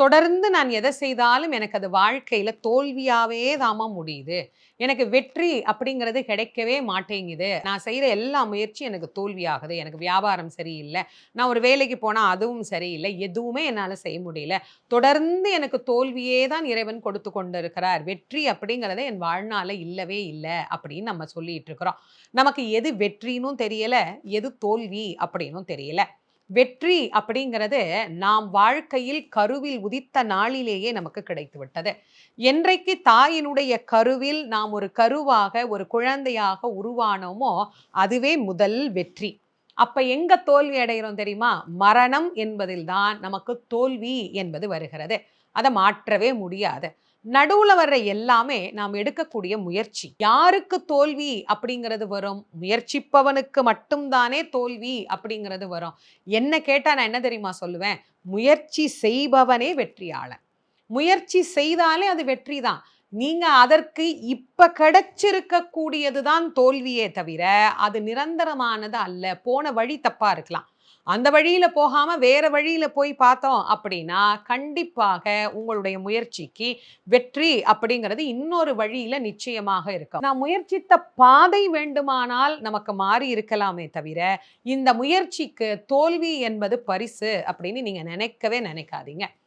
தொடர்ந்து நான் எதை செய்தாலும் எனக்கு அது வாழ்க்கையில தோல்வியாவே தாம்மா முடியுது. எனக்கு வெற்றி அப்படிங்கிறது கிடைக்கவே மாட்டேங்குது. நான் செய்ற எல்லா முயற்சியும் எனக்கு தோல்வியாகுது. எனக்கு வியாபாரம் சரியில்ல. நான் ஒரு வேலைக்கு போனா அதுவும் சரியில்ல. எதுவுமே என்னால செய்ய முடியல. தொடர்ந்து எனக்கு தோல்வியே தான் இறைவன் கொடுத்து கொண்டிருக்கிறார். வெற்றி அப்படிங்கிறதே என் வாழ்நாள்ல இல்லவே இல்ல அப்படின்னு நம்ம சொல்லிட்டு இருக்கிறோம். நமக்கு எது வெற்றின்னும் தெரியல, எது தோல்வி அப்படின்னும் தெரியல. வெற்றி அப்படிங்கிறது நாம் வாழ்க்கையில் கருவில் உதித்த நாளிலேயே நமக்கு கிடைத்து விட்டது. என்றைக்கு தாயினுடைய கருவில் நாம் ஒரு கருவாக, ஒரு குழந்தையாக உருவானோமோ, அதுவே முதல் வெற்றி. அப்ப எங்க தோல்வி அடைகிறோம் தெரியுமா? மரணம் என்பதில் தான் நமக்கு தோல்வி என்பது வருகிறது. அத மாற்றவே முடியாது. நடுவுல வர்ற எல்லாமே நாம் எடுக்கக்கூடிய முயற்சி. யாருக்கு தோல்வி அப்படிங்கிறது வரும்? முயற்சிப்பவனுக்கு மட்டும் தானே தோல்வி அப்படிங்கிறது வரும். என்ன கேட்டா நான் என்ன தெரியுமா சொல்லுவேன்? முயற்சி செய்பவனே வெற்றியாளன். முயற்சி செய்தாலே அது வெற்றி தான். நீங்க அதற்கு இப்ப கிடைச்சிருக்கக்கூடியது தான் தோல்வியே தவிர, அது நிரந்தரமானது அல்ல. போன வழி தப்பா இருக்கலாம். அந்த வழியில போகாம வேற வழியில போய் பார்த்தோம் அப்படின்னா, கண்டிப்பாக உங்களுடைய முயற்சிக்கு வெற்றி அப்படிங்கிறது இன்னொரு வழியில நிச்சயமாக இருக்கும். நான் முயற்சித்த பாதை வேண்டுமானால் நமக்கு மாறி இருக்கலாமே தவிர, இந்த முயற்சிக்கு தோல்வி என்பது பரிசு அப்படின்னு நீங்க நினைக்கவே நினைக்காதீங்க.